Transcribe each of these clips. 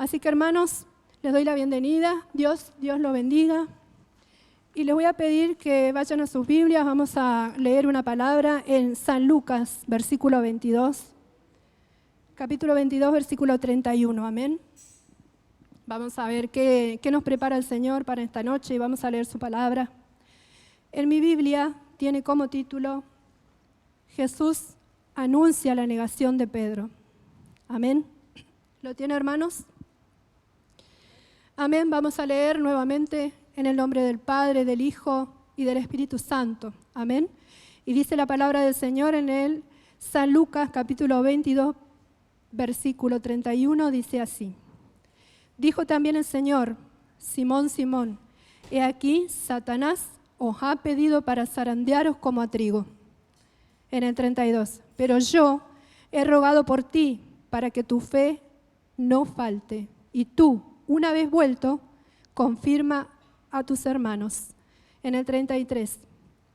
Así que hermanos, les doy la bienvenida. Dios lo bendiga. Y les voy a pedir que vayan a sus Biblias. Vamos a leer una palabra en San Lucas, versículo 22. Capítulo 22, versículo 31. Amén. Vamos a ver qué nos prepara el Señor para esta noche y vamos a leer su palabra. En mi Biblia tiene como título: Jesús anuncia la negación de Pedro. Amén. ¿Lo tiene, hermanos? Amén. Vamos a leer nuevamente en el nombre del Padre, del Hijo y del Espíritu Santo. Amén. Y dice la palabra del Señor en el San Lucas, capítulo 22, versículo 31, dice así: Dijo también el Señor: Simón, Simón, he aquí Satanás os ha pedido para zarandearos como a trigo. En el 32, pero yo he rogado por ti para que tu fe no falte, y tú, una vez vuelto, confirma a tus hermanos. En el 33,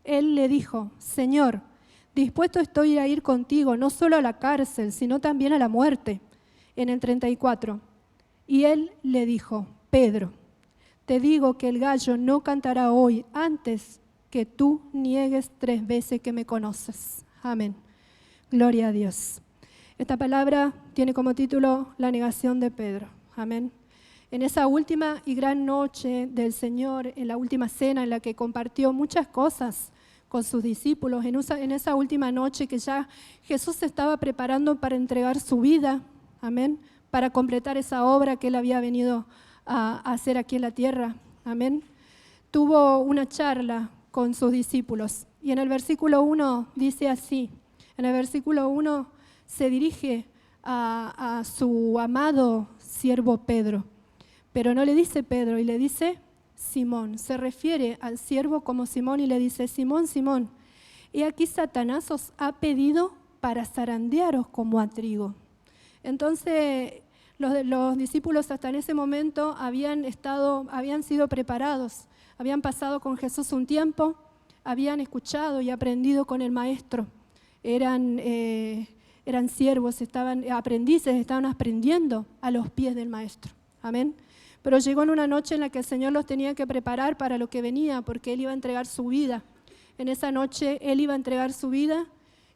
él le dijo: Señor, dispuesto estoy a ir contigo, no solo a la cárcel, sino también a la muerte. En el 34, y él le dijo: Pedro, te digo que el gallo no cantará hoy antes que tú niegues 3 veces que me conoces. Amén. Gloria a Dios. Esta palabra tiene como título la negación de Pedro. Amén. En esa última y gran noche del Señor, en la última cena en la que compartió muchas cosas con sus discípulos, en esa última noche que ya Jesús se estaba preparando para entregar su vida, amén, para completar esa obra que él había venido a hacer aquí en la tierra, amén, tuvo una charla con sus discípulos. Y en el versículo 1 dice así, en el versículo 1 se dirige a su amado siervo Pedro, pero no le dice Pedro y le dice Simón. Se refiere al siervo como Simón y le dice: Simón, Simón, he aquí Satanás os ha pedido para zarandearos como a trigo. Entonces los discípulos hasta en ese momento habían sido preparados, habían pasado con Jesús un tiempo, habían escuchado y aprendido con el Maestro. Eran siervos, estaban aprendices, estaban aprendiendo a los pies del Maestro. Amén. Pero llegó en una noche en la que el Señor los tenía que preparar para lo que venía, porque Él iba a entregar su vida. En esa noche Él iba a entregar su vida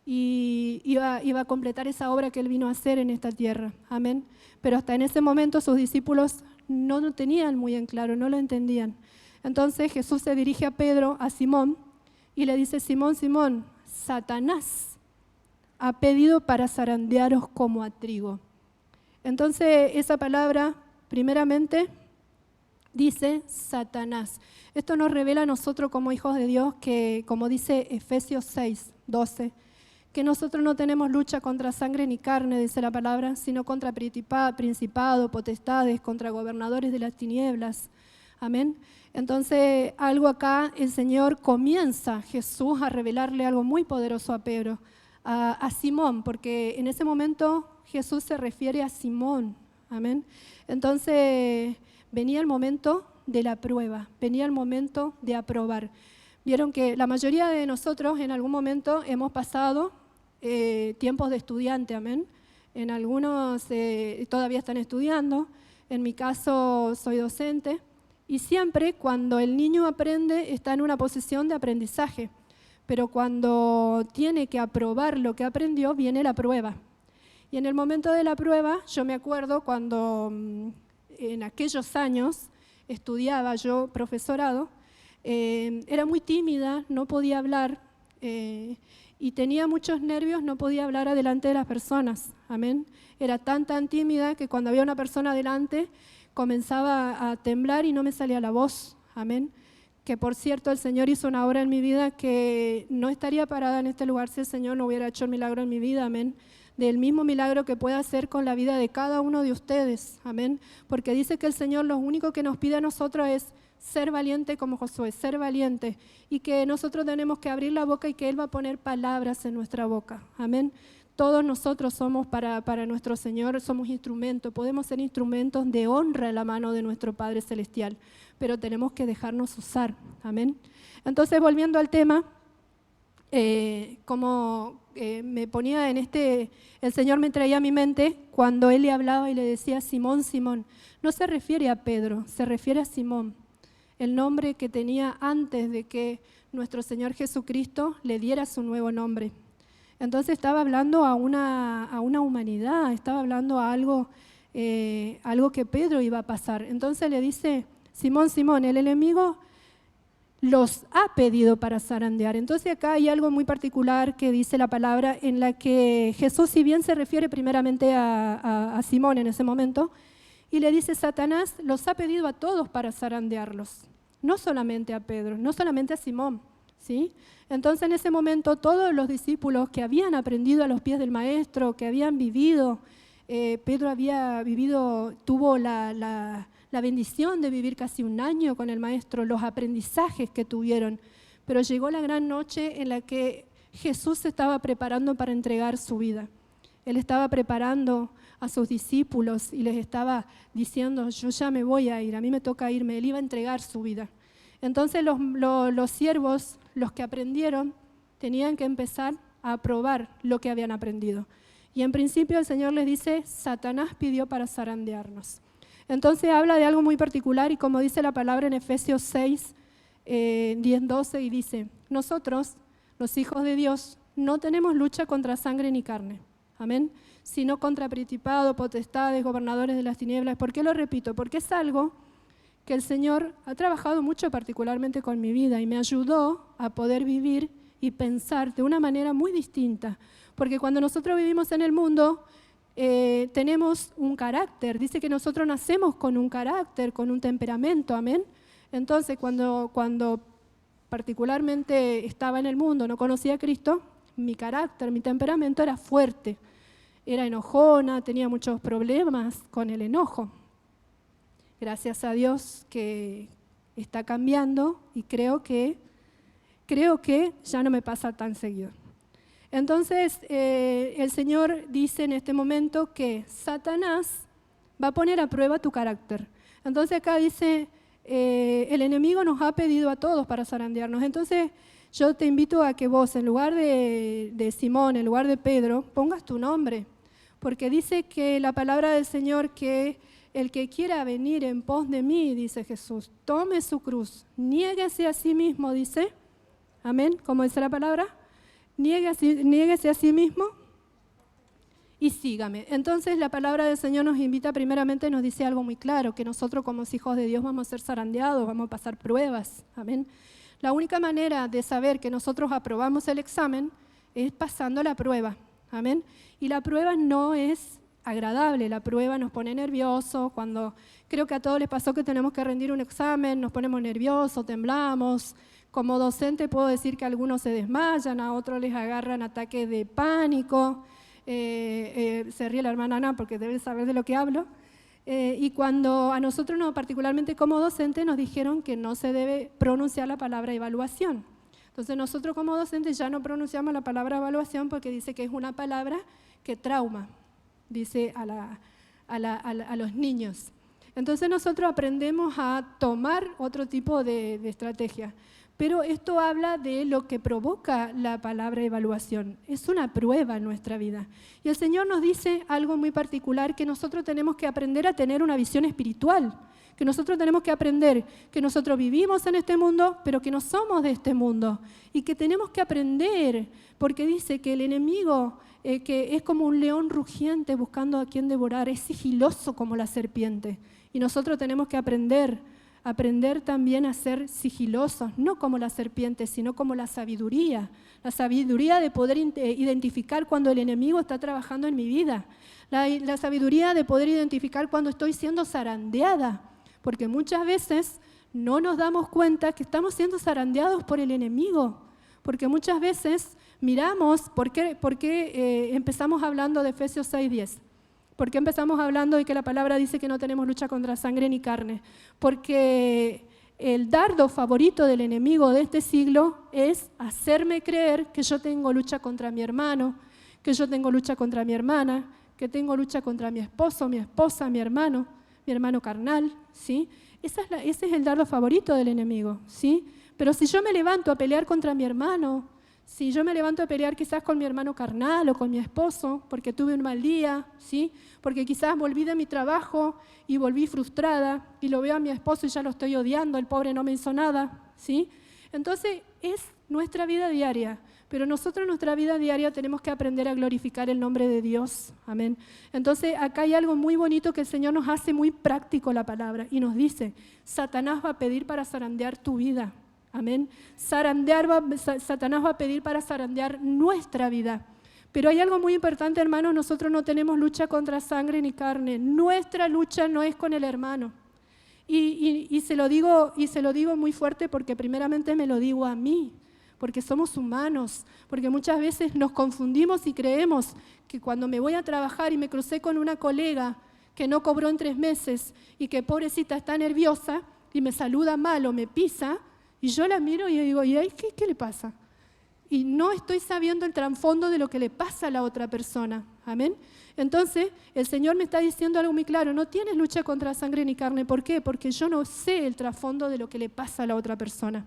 y iba a completar esa obra que Él vino a hacer en esta tierra. Amén. Pero hasta en ese momento sus discípulos no lo tenían muy en claro, no lo entendían. Entonces Jesús se dirige a Pedro, a Simón, y le dice: Simón, Simón, Satanás ha pedido para zarandearos como a trigo. Entonces esa palabra, primeramente, dice Satanás. Esto nos revela a nosotros como hijos de Dios que, como dice Efesios 6, 12, que nosotros no tenemos lucha contra sangre ni carne, dice la palabra, sino contra principado, potestades, contra gobernadores de las tinieblas. Amén. Entonces, algo acá, el Señor comienza, Jesús, a revelarle algo muy poderoso a Pedro, a Simón, porque en ese momento Jesús se refiere a Simón. Amén. Entonces, venía el momento de la prueba, venía el momento de aprobar. Vieron que la mayoría de nosotros en algún momento hemos pasado tiempos de estudiante, amén. En algunos todavía están estudiando, en mi caso soy docente, y siempre cuando el niño aprende está en una posición de aprendizaje, pero cuando tiene que aprobar lo que aprendió viene la prueba. Y en el momento de la prueba, yo me acuerdo cuando en aquellos años estudiaba yo profesorado, era muy tímida, no podía hablar y tenía muchos nervios, no podía hablar adelante de las personas. Amén. Era tan tímida que cuando había una persona adelante comenzaba a temblar y no me salía la voz. Amén. Que por cierto el Señor hizo una obra en mi vida que no estaría parada en este lugar si el Señor no hubiera hecho el milagro en mi vida. Amén. Del mismo milagro que puede hacer con la vida de cada uno de ustedes. Amén. Porque dice que el Señor lo único que nos pide a nosotros es ser valiente como Josué, ser valiente, y que nosotros tenemos que abrir la boca y que Él va a poner palabras en nuestra boca. Amén. Todos nosotros somos para nuestro Señor, somos instrumentos, podemos ser instrumentos de honra en la mano de nuestro Padre Celestial, pero tenemos que dejarnos usar. Amén. Entonces, volviendo al tema, me ponía el Señor me traía a mi mente cuando Él le hablaba y le decía Simón, Simón. No se refiere a Pedro, se refiere a Simón, el nombre que tenía antes de que nuestro Señor Jesucristo le diera su nuevo nombre. Entonces estaba hablando a una humanidad, estaba hablando a algo que Pedro iba a pasar. Entonces le dice, Simón, Simón, el enemigo los ha pedido para zarandear. Entonces acá hay algo muy particular que dice la palabra en la que Jesús, si bien se refiere primeramente a Simón en ese momento, y le dice, Satanás los ha pedido a todos para zarandearlos, no solamente a Pedro, no solamente a Simón, ¿sí? Entonces en ese momento todos los discípulos que habían aprendido a los pies del Maestro, que habían vivido, Pedro tuvo la bendición de vivir casi un año con el Maestro, los aprendizajes que tuvieron, pero llegó la gran noche en la que Jesús se estaba preparando para entregar su vida. Él estaba preparando a sus discípulos y les estaba diciendo, yo ya me voy a ir, a mí me toca irme, Él iba a entregar su vida. Entonces los siervos, los que aprendieron, tenían que empezar a probar lo que habían aprendido. Y en principio el Señor les dice, Satanás pidió para zarandearnos. Entonces habla de algo muy particular y como dice la palabra en Efesios 6, 10, 12, y dice, nosotros, los hijos de Dios, no tenemos lucha contra sangre ni carne, amén, sino contra principados, potestades, gobernadores de las tinieblas. ¿Por qué lo repito? Porque es algo que el Señor ha trabajado mucho particularmente con mi vida y me ayudó a poder vivir y pensar de una manera muy distinta. Porque cuando nosotros vivimos en el mundo, tenemos un carácter. Dice que nosotros nacemos con un carácter, con un temperamento, amén. Entonces, cuando particularmente estaba en el mundo, no conocía a Cristo, mi carácter, mi temperamento era fuerte. Era enojona, tenía muchos problemas con el enojo. Gracias a Dios que está cambiando y creo que ya no me pasa tan seguido. Entonces, el Señor dice en este momento que Satanás va a poner a prueba tu carácter. Entonces acá dice, el enemigo nos ha pedido a todos para zarandearnos. Entonces yo te invito a que vos, en lugar de Simón, en lugar de Pedro, pongas tu nombre. Porque dice que la palabra del Señor que el que quiera venir en pos de mí, dice Jesús, tome su cruz, niéguese a sí mismo, dice, amén, como dice la palabra, niéguese a sí mismo y sígame. Entonces la palabra del Señor nos invita, primeramente nos dice algo muy claro, que nosotros como hijos de Dios vamos a ser zarandeados, vamos a pasar pruebas, amén. La única manera de saber que nosotros aprobamos el examen es pasando la prueba, amén. Y la prueba no es agradable, la prueba nos pone nerviosos, creo que a todos les pasó que tenemos que rendir un examen, nos ponemos nerviosos, temblamos. Como docente puedo decir que algunos se desmayan, a otros les agarran ataques de pánico, se ríe la hermana Ana porque debe saber de lo que hablo, y cuando a nosotros, particularmente como docentes, nos dijeron que no se debe pronunciar la palabra evaluación. Entonces nosotros como docentes ya no pronunciamos la palabra evaluación porque dice que es una palabra que trauma, dice a los niños. Entonces nosotros aprendemos a tomar otro tipo de estrategia. Pero esto habla de lo que provoca la palabra evaluación. Es una prueba en nuestra vida. Y el Señor nos dice algo muy particular, que nosotros tenemos que aprender a tener una visión espiritual, que nosotros tenemos que aprender que nosotros vivimos en este mundo, pero que no somos de este mundo. Y que tenemos que aprender, porque dice que el enemigo, que es como un león rugiente buscando a quien devorar, es sigiloso como la serpiente. Y nosotros tenemos que aprender también a ser sigilosos, no como la serpiente, sino como la sabiduría de poder identificar cuando el enemigo está trabajando en mi vida, la sabiduría de poder identificar cuando estoy siendo zarandeada, porque muchas veces no nos damos cuenta que estamos siendo zarandeados por el enemigo, porque muchas veces miramos, ¿por qué empezamos hablando de Efesios 6:10? ¿Por qué empezamos hablando de que la palabra dice que no tenemos lucha contra sangre ni carne? Porque el dardo favorito del enemigo de este siglo es hacerme creer que yo tengo lucha contra mi hermano, que yo tengo lucha contra mi hermana, que tengo lucha contra mi esposo, mi esposa, mi hermano carnal, ¿sí? Ese es el dardo favorito del enemigo, ¿sí? Pero si yo me levanto a pelear contra mi hermano, Si yo me levanto a pelear quizás con mi hermano carnal o con mi esposo porque tuve un mal día, ¿sí? Porque quizás volví de mi trabajo y volví frustrada y lo veo a mi esposo y ya lo estoy odiando, el pobre no me hizo nada, ¿sí? Entonces es nuestra vida diaria, pero nosotros en nuestra vida diaria tenemos que aprender a glorificar el nombre de Dios, amén. Entonces acá hay algo muy bonito que el Señor nos hace muy práctico la palabra y nos dice, Satanás va a pedir para zarandear tu vida. Amén. Satanás va a pedir para zarandear nuestra vida. Pero hay algo muy importante, hermanos, nosotros no tenemos lucha contra sangre ni carne. Nuestra lucha no es con el hermano. Y se lo digo muy fuerte porque primeramente me lo digo a mí, porque somos humanos, porque muchas veces nos confundimos y creemos que cuando me voy a trabajar y me crucé con una colega que no cobró en 3 meses y que pobrecita está nerviosa y me saluda mal o me pisa, y yo la miro y digo, ¿y ahí qué le pasa? Y no estoy sabiendo el trasfondo de lo que le pasa a la otra persona. Amén. Entonces, el Señor me está diciendo algo muy claro. No tienes lucha contra sangre ni carne. ¿Por qué? Porque yo no sé el trasfondo de lo que le pasa a la otra persona.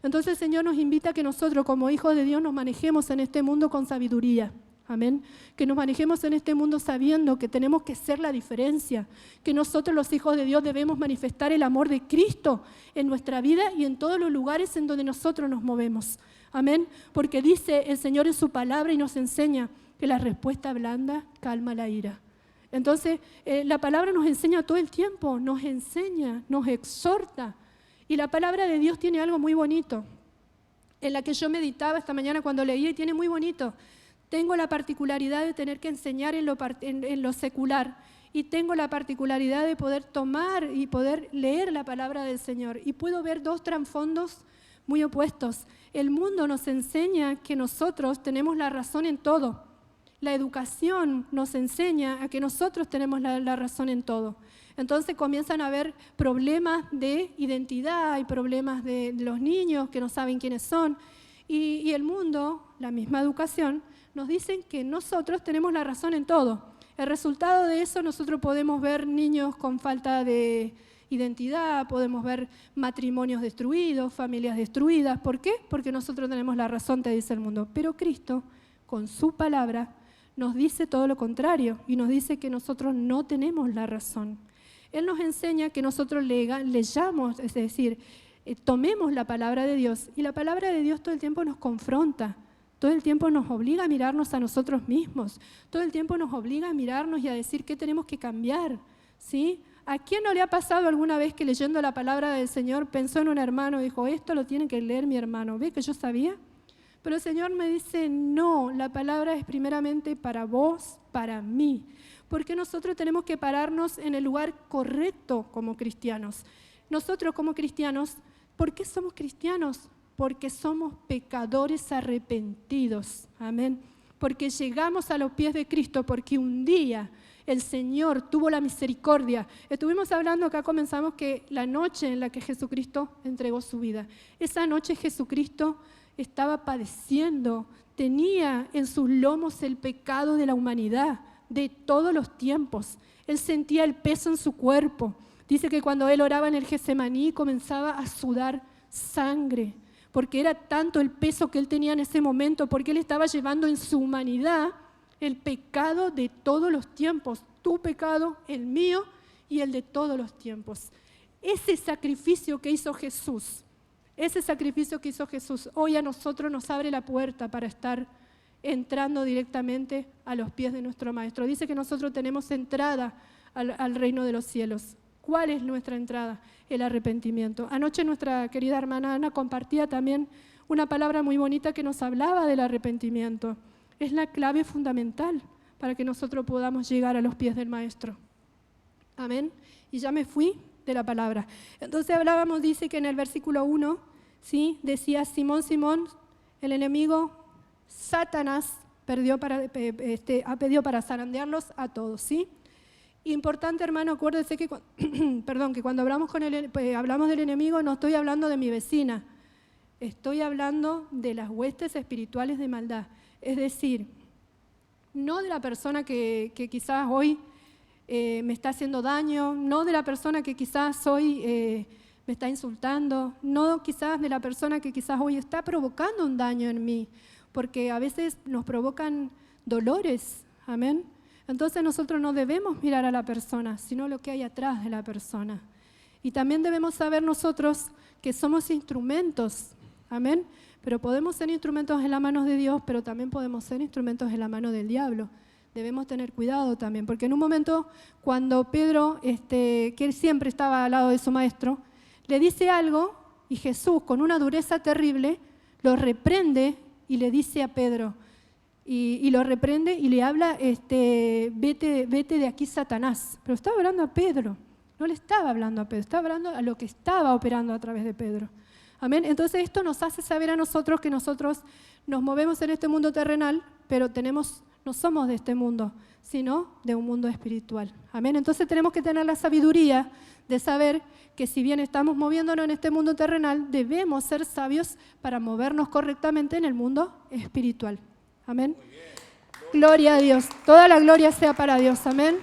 Entonces, el Señor nos invita a que nosotros, como hijos de Dios, nos manejemos en este mundo con sabiduría. Amén. Que nos manejemos en este mundo sabiendo que tenemos que ser la diferencia, que nosotros los hijos de Dios debemos manifestar el amor de Cristo en nuestra vida y en todos los lugares en donde nosotros nos movemos. Amén. Porque dice el Señor en su palabra y nos enseña que la respuesta blanda calma la ira. Entonces, la palabra nos enseña todo el tiempo, nos enseña, nos exhorta. Y la palabra de Dios tiene algo muy bonito, en la que yo meditaba esta mañana cuando leía y tiene muy bonito. Tengo la particularidad de tener que enseñar en lo secular y tengo la particularidad de poder tomar y poder leer la palabra del Señor y puedo ver 2 trasfondos muy opuestos. El mundo nos enseña que nosotros tenemos la razón en todo. La educación nos enseña a que nosotros tenemos la razón en todo. Entonces comienzan a haber problemas de identidad y problemas de los niños que no saben quiénes son y el mundo, la misma educación, nos dicen que nosotros tenemos la razón en todo. El resultado de eso, nosotros podemos ver niños con falta de identidad, podemos ver matrimonios destruidos, familias destruidas. ¿Por qué? Porque nosotros tenemos la razón, te dice el mundo. Pero Cristo, con su palabra, nos dice todo lo contrario y nos dice que nosotros no tenemos la razón. Él nos enseña que nosotros leyamos, es decir, tomemos la palabra de Dios y la palabra de Dios todo el tiempo nos confronta. Todo el tiempo nos obliga a mirarnos a nosotros mismos. Todo el tiempo nos obliga a mirarnos y a decir qué tenemos que cambiar, ¿sí? ¿A quién no le ha pasado alguna vez que leyendo la palabra del Señor pensó en un hermano y dijo, esto lo tiene que leer mi hermano? ¿Ve que yo sabía? Pero el Señor me dice, no, la palabra es primeramente para vos, para mí. Porque nosotros tenemos que pararnos en el lugar correcto como cristianos. Nosotros como cristianos, ¿por qué somos cristianos? Porque somos pecadores arrepentidos, amén. Porque llegamos a los pies de Cristo, porque un día el Señor tuvo la misericordia. Estuvimos hablando, acá comenzamos, que la noche en la que Jesucristo entregó su vida. Esa noche Jesucristo estaba padeciendo, tenía en sus lomos el pecado de la humanidad, de todos los tiempos. Él sentía el peso en su cuerpo. Dice que cuando él oraba en el Getsemaní comenzaba a sudar sangre, porque era tanto el peso que él tenía en ese momento, porque él estaba llevando en su humanidad el pecado de todos los tiempos, tu pecado, el mío y el de todos los tiempos. Ese sacrificio que hizo Jesús, hoy a nosotros nos abre la puerta para estar entrando directamente a los pies de nuestro Maestro. Dice que nosotros tenemos entrada al reino de los cielos. ¿Cuál es nuestra entrada? El arrepentimiento. Anoche nuestra querida hermana Ana compartía también una palabra muy bonita que nos hablaba del arrepentimiento. Es la clave fundamental para que nosotros podamos llegar a los pies del Maestro. Amén. Y ya me fui de la palabra. Entonces hablábamos, dice que en el versículo 1, ¿sí? Decía, Simón, Simón, el enemigo, Satanás, ha pedido para zarandearlos a todos, ¿sí? Importante, hermano, acuérdese que, que cuando hablamos del enemigo no estoy hablando de mi vecina, estoy hablando de las huestes espirituales de maldad. Es decir, no de la persona que quizás hoy me está haciendo daño, no de la persona que quizás hoy me está insultando, no quizás de la persona que quizás hoy está provocando un daño en mí. porque a veces nos provocan dolores, amén. Entonces nosotros no debemos mirar a la persona, sino lo que hay atrás de la persona. Y también debemos saber nosotros que somos instrumentos, amén. Pero podemos ser instrumentos en las manos de Dios, pero también podemos ser instrumentos en la mano del diablo. Debemos tener cuidado también, porque en un momento cuando Pedro, que él siempre estaba al lado de su maestro, le dice algo y Jesús con una dureza terrible lo reprende y le dice a Pedro, y lo reprende y le habla, vete de aquí, Satanás. Pero estaba hablando a Pedro, no le estaba hablando a Pedro, estaba hablando a lo que estaba operando a través de Pedro. Amén. Entonces esto nos hace saber a nosotros que nosotros nos movemos en este mundo terrenal, pero no somos de este mundo, sino de un mundo espiritual. Amén. Entonces tenemos que tener la sabiduría de saber que si bien estamos moviéndonos en este mundo terrenal, debemos ser sabios para movernos correctamente en el mundo espiritual. Amén. Gloria a Dios. Toda la gloria sea para Dios. Amén.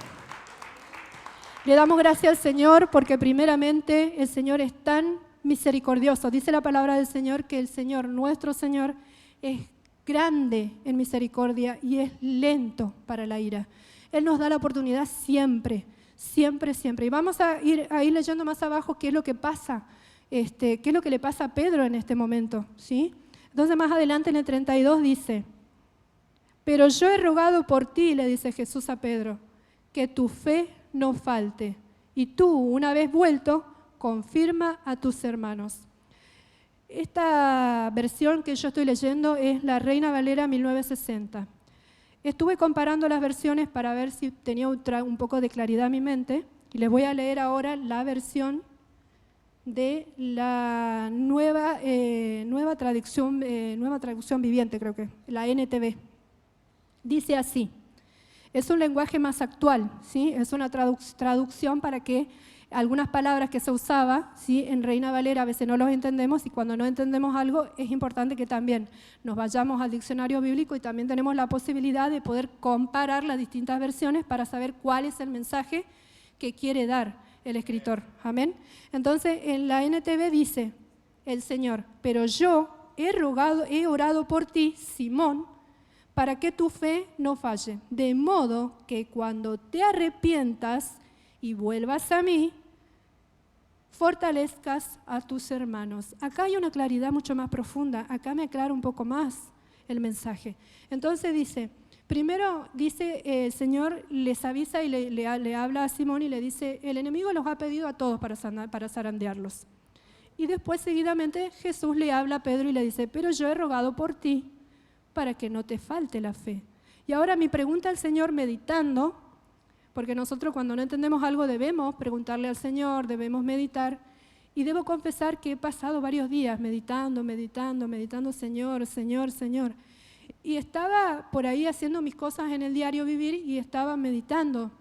Le damos gracias al Señor porque primeramente el Señor es tan misericordioso. Dice la palabra del Señor que el Señor, nuestro Señor, es grande en misericordia y es lento para la ira. Él nos da la oportunidad siempre, siempre, siempre. Y vamos a ir leyendo más abajo qué es lo que pasa, qué es lo que le pasa a Pedro en este momento, ¿sí? Entonces más adelante en el 32 dice, pero yo he rogado por ti, le dice Jesús a Pedro, que tu fe no falte. Y tú, una vez vuelto, confirma a tus hermanos. Esta versión que yo estoy leyendo es la Reina Valera 1960. Estuve comparando las versiones para ver si tenía un poco de claridad en mi mente y les voy a leer ahora la versión de la nueva traducción viviente, creo que, la NTV. Dice así, es un lenguaje más actual, ¿sí? Es una traducción para que algunas palabras que se usaba, ¿sí? En Reina Valera a veces no los entendemos y cuando no entendemos algo es importante que también nos vayamos al diccionario bíblico y también tenemos la posibilidad de poder comparar las distintas versiones para saber cuál es el mensaje que quiere dar el escritor. Amén. Entonces en la NTV dice el Señor, pero yo he orado por ti, Simón, para que tu fe no falle, de modo que cuando te arrepientas y vuelvas a mí, fortalezcas a tus hermanos. Acá hay una claridad mucho más profunda, acá me aclara un poco más el mensaje. Entonces dice, primero dice el Señor les avisa y le habla a Simón y le dice, el enemigo los ha pedido a todos para zarandearlos. Y después seguidamente Jesús le habla a Pedro y le dice, pero yo he rogado por ti para que no te falte la fe. Y ahora mi pregunta al Señor meditando, porque nosotros cuando no entendemos algo debemos preguntarle al Señor, debemos meditar, y debo confesar que he pasado varios días meditando, Señor, Señor, Señor. Y estaba por ahí haciendo mis cosas en el diario vivir y estaba meditando,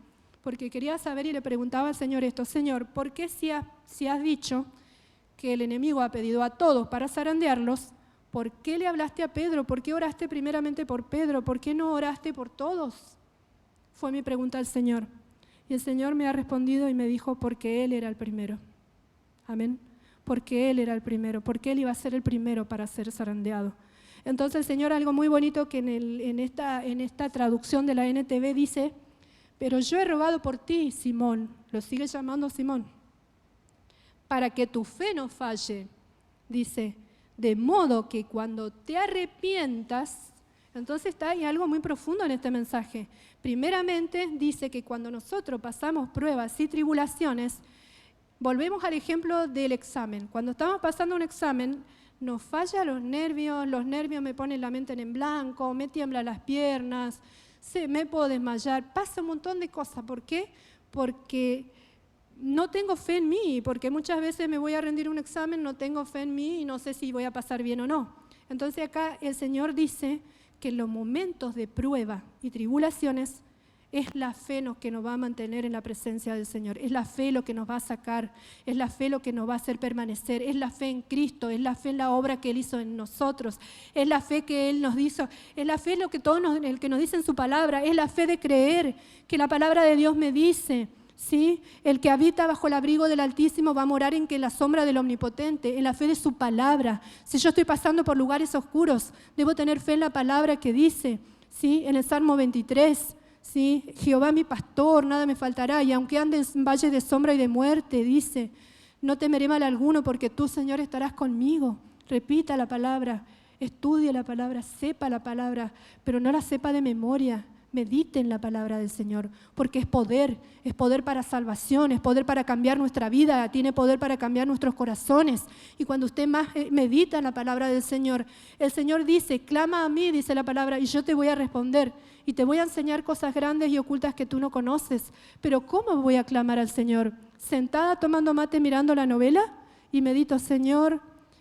porque quería saber y le preguntaba al Señor esto, Señor, ¿por qué si has dicho que el enemigo ha pedido a todos para zarandearlos, ¿por qué le hablaste a Pedro? ¿Por qué oraste primeramente por Pedro? ¿Por qué no oraste por todos? Fue mi pregunta al Señor. Y el Señor me ha respondido y me dijo, porque Él era el primero. Amén. Porque Él era el primero, porque Él iba a ser el primero para ser zarandeado. Entonces el Señor, algo muy bonito que en esta traducción de la NTV dice, pero yo he rogado por ti, Simón, lo sigue llamando Simón, para que tu fe no falle, dice, de modo que cuando te arrepientas. Entonces hay algo muy profundo en este mensaje. Primeramente dice que cuando nosotros pasamos pruebas y tribulaciones, volvemos al ejemplo del examen. Cuando estamos pasando un examen, nos falla los nervios me ponen la mente en blanco, me tiemblan las piernas, me puedo desmayar, pasa un montón de cosas. ¿Por qué? Porque no tengo fe en mí, porque muchas veces me voy a rendir un examen, no tengo fe en mí y no sé si voy a pasar bien o no. Entonces acá el Señor dice que en los momentos de prueba y tribulaciones es la fe lo que nos va a mantener en la presencia del Señor, es la fe lo que nos va a sacar, es la fe lo que nos va a hacer permanecer, es la fe en Cristo, es la fe en la obra que Él hizo en nosotros, es la fe que Él nos hizo, es la fe el que nos dice en su palabra, es la fe de creer que la palabra de Dios me dice, ¿sí? El que habita bajo el abrigo del Altísimo va a morar en la sombra del Omnipotente, en la fe de su palabra. Si yo estoy pasando por lugares oscuros, debo tener fe en la palabra que dice, ¿sí? En el Salmo 23, ¿sí? Jehová mi pastor, nada me faltará, y aunque ande en valle de sombra y de muerte, dice, no temeré mal alguno porque tú, Señor, estarás conmigo. Repita la palabra, estudie la palabra, sepa la palabra, pero no la sepa de memoria. Medite en la palabra del Señor, porque es poder para salvación, es poder para cambiar nuestra vida, tiene poder para cambiar nuestros corazones. Y cuando usted más medita en la palabra del Señor, el Señor dice, clama a mí, dice la palabra, y yo te voy a responder, y te voy a enseñar cosas grandes y ocultas que tú no conoces. Pero ¿cómo voy a clamar al Señor? ¿Sentada tomando mate mirando la novela? Y medito, Señor,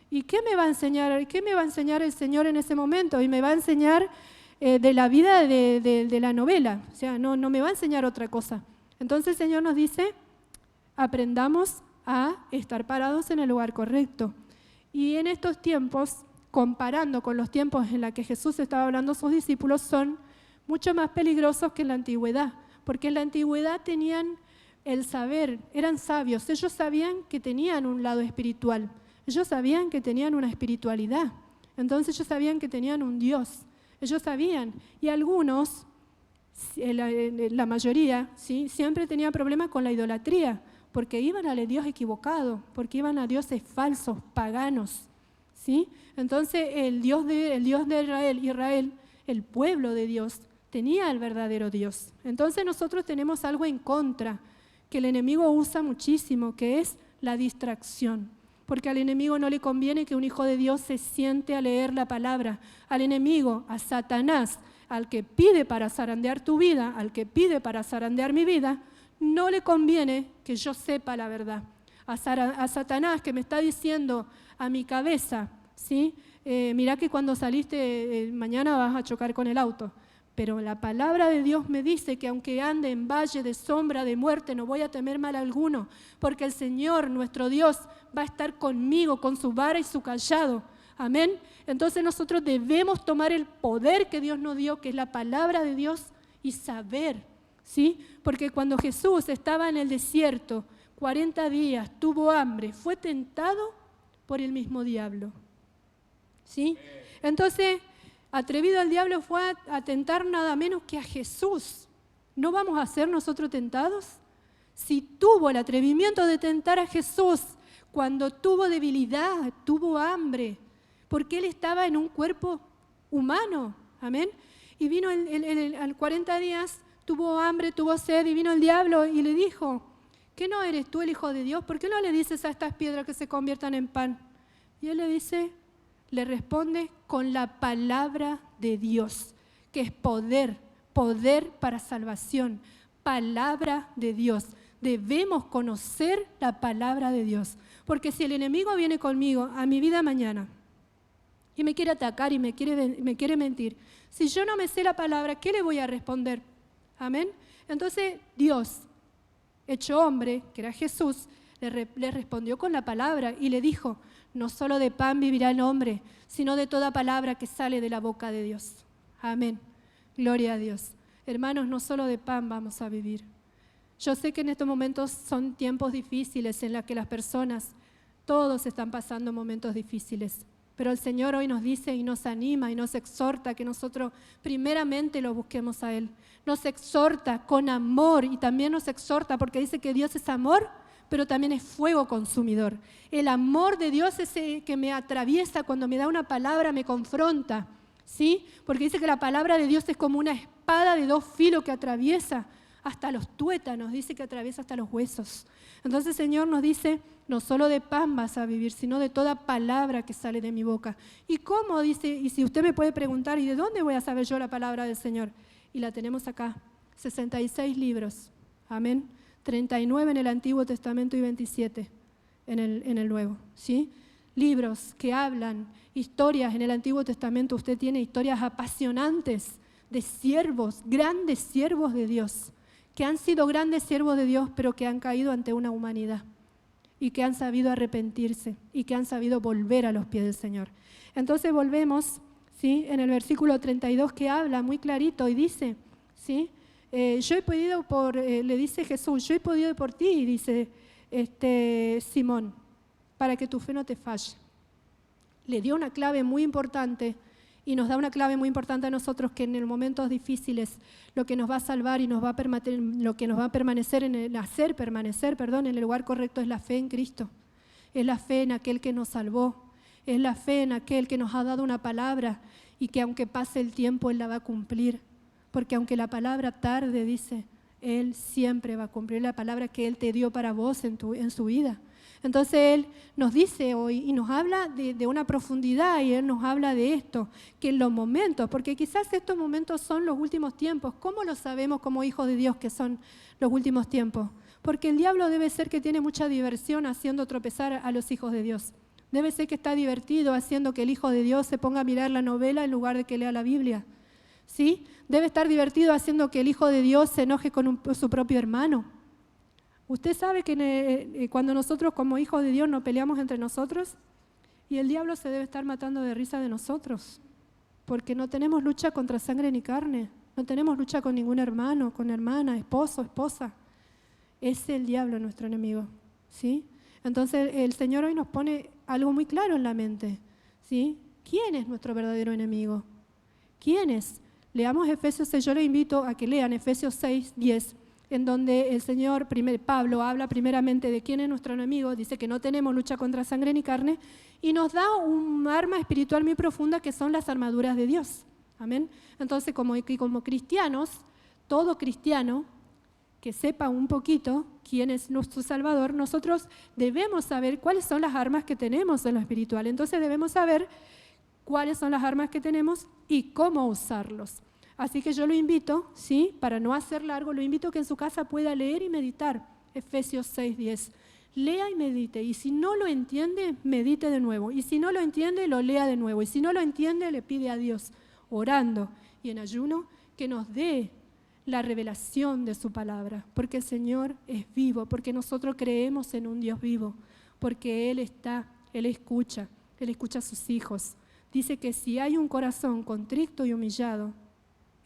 ¿y qué me va a enseñar? ¿Qué me va a enseñar el Señor en ese momento? Y me va a enseñar de la vida de la novela, o sea, no me va a enseñar otra cosa. Entonces el Señor nos dice, aprendamos a estar parados en el lugar correcto. Y en estos tiempos, comparando con los tiempos en los que Jesús estaba hablando a sus discípulos, son mucho más peligrosos que en la antigüedad, porque en la antigüedad tenían el saber, eran sabios, ellos sabían que tenían un lado espiritual, ellos sabían que tenían una espiritualidad, entonces ellos sabían que tenían un Dios. Ellos sabían, y algunos, la mayoría, ¿sí? Siempre tenían problemas con la idolatría, porque iban al Dios equivocado, porque iban a dioses falsos, paganos, ¿sí? Entonces el Dios de Israel, el pueblo de Dios, tenía el verdadero Dios. Entonces nosotros tenemos algo en contra, que el enemigo usa muchísimo, que es la distracción. Porque al enemigo no le conviene que un hijo de Dios se siente a leer la palabra. Al enemigo, a Satanás, al que pide para zarandear tu vida, al que pide para zarandear mi vida, no le conviene que yo sepa la verdad. A Satanás que me está diciendo a mi cabeza, ¿sí? Mirá que cuando saliste mañana vas a chocar con el auto. Pero la palabra de Dios me dice que aunque ande en valle de sombra de muerte, no voy a temer mal alguno, porque el Señor, nuestro Dios, va a estar conmigo con su vara y su cayado. Amén. Entonces nosotros debemos tomar el poder que Dios nos dio, que es la palabra de Dios, y saber, ¿sí? Porque cuando Jesús estaba en el desierto, 40 días, tuvo hambre, fue tentado por el mismo diablo, ¿sí? Entonces, atrevido al diablo fue a tentar nada menos que a Jesús. ¿No vamos a ser nosotros tentados? Si tuvo el atrevimiento de tentar a Jesús cuando tuvo debilidad, tuvo hambre, porque Él estaba en un cuerpo humano, amén. Y vino al 40 días, tuvo hambre, tuvo sed, y vino el diablo y le dijo, ¿qué no eres tú el Hijo de Dios? ¿Por qué no le dices a estas piedras que se conviertan en pan? Y Él le responde con la palabra de Dios, que es poder para salvación, palabra de Dios. Debemos conocer la palabra de Dios, porque si el enemigo viene conmigo a mi vida mañana y me quiere atacar y me quiere mentir, si yo no me sé la palabra, ¿qué le voy a responder? Amén. Entonces Dios, hecho hombre, que era Jesús, le respondió con la palabra y le dijo, no solo de pan vivirá el hombre, sino de toda palabra que sale de la boca de Dios. Amén. Gloria a Dios. Hermanos, no solo de pan vamos a vivir. Yo sé que en estos momentos son tiempos difíciles en los que las personas, todos están pasando momentos difíciles. Pero el Señor hoy nos dice y nos anima y nos exhorta que nosotros primeramente lo busquemos a Él. Nos exhorta con amor y también nos exhorta porque dice que Dios es amor, pero también es fuego consumidor. El amor de Dios es el que me atraviesa cuando me da una palabra, me confronta, ¿sí? Porque dice que la palabra de Dios es como una espada de dos filos que atraviesa hasta los tuétanos, dice que atraviesa hasta los huesos. Entonces el Señor nos dice, no solo de pan vas a vivir, sino de toda palabra que sale de mi boca. ¿Y cómo? Dice, y si usted me puede preguntar, ¿y de dónde voy a saber yo la palabra del Señor? Y la tenemos acá, 66 libros, amén. 39 en el Antiguo Testamento y 27 en el Nuevo, ¿sí? Libros que hablan, historias en el Antiguo Testamento, usted tiene historias apasionantes de siervos, grandes siervos de Dios, que han sido grandes siervos de Dios, pero que han caído ante una humanidad y que han sabido arrepentirse y que han sabido volver a los pies del Señor. Entonces volvemos, ¿sí? En el versículo 32 que habla muy clarito y dice, ¿sí? yo he podido le dice Jesús, yo he podido por ti, dice Simón, para que tu fe no te falle. Le dio una clave muy importante y nos da una clave muy importante a nosotros, que en los momentos difíciles lo que nos va a salvar y lo que nos va a permanecer hacer permanecer en el lugar correcto es la fe en Cristo. Es la fe en aquel que nos salvó, es la fe en aquel que nos ha dado una palabra y que aunque pase el tiempo Él la va a cumplir, porque aunque la palabra tarde, dice, Él siempre va a cumplir la palabra que Él te dio para vos en su vida. Entonces Él nos dice hoy y nos habla de una profundidad, y Él nos habla de esto, que en los momentos, porque quizás estos momentos son los últimos tiempos. ¿Cómo lo sabemos como hijos de Dios que son los últimos tiempos? Porque el diablo debe ser que tiene mucha diversión haciendo tropezar a los hijos de Dios. Debe ser que está divertido haciendo que el hijo de Dios se ponga a mirar la novela en lugar de que lea la Biblia. ¿Sí? Debe estar divertido haciendo que el hijo de Dios se enoje con su propio hermano. Usted sabe que cuando nosotros como hijos de Dios nos peleamos entre nosotros, y el diablo se debe estar matando de risa de nosotros, porque no tenemos lucha contra sangre ni carne, no tenemos lucha con ningún hermano, con hermana, esposo, esposa. Es el diablo nuestro enemigo, ¿sí? Entonces el Señor hoy nos pone algo muy claro en la mente, ¿sí? ¿Quién es nuestro verdadero enemigo? ¿Quién es? Leamos Efesios 6, yo les invito a que lean Efesios 6, 10, en donde el Señor, Pablo, habla primeramente de quién es nuestro enemigo, dice que no tenemos lucha contra sangre ni carne, y nos da un arma espiritual muy profunda que son las armaduras de Dios. Amén. Entonces, como cristianos, todo cristiano que sepa un poquito quién es nuestro Salvador, nosotros debemos saber cuáles son las armas que tenemos en lo espiritual. Entonces debemos saber cuáles son las armas que tenemos y cómo usarlos. Así que yo lo invito, ¿sí? Para no hacer largo, lo invito a que en su casa pueda leer y meditar Efesios 6:10. Lea y medite, y si no lo entiende, medite de nuevo. Y si no lo entiende, lo lea de nuevo. Y si no lo entiende, le pide a Dios, orando y en ayuno, que nos dé la revelación de su palabra, porque el Señor es vivo, porque nosotros creemos en un Dios vivo, porque Él escucha a sus hijos. Dice que si hay un corazón contrito y humillado,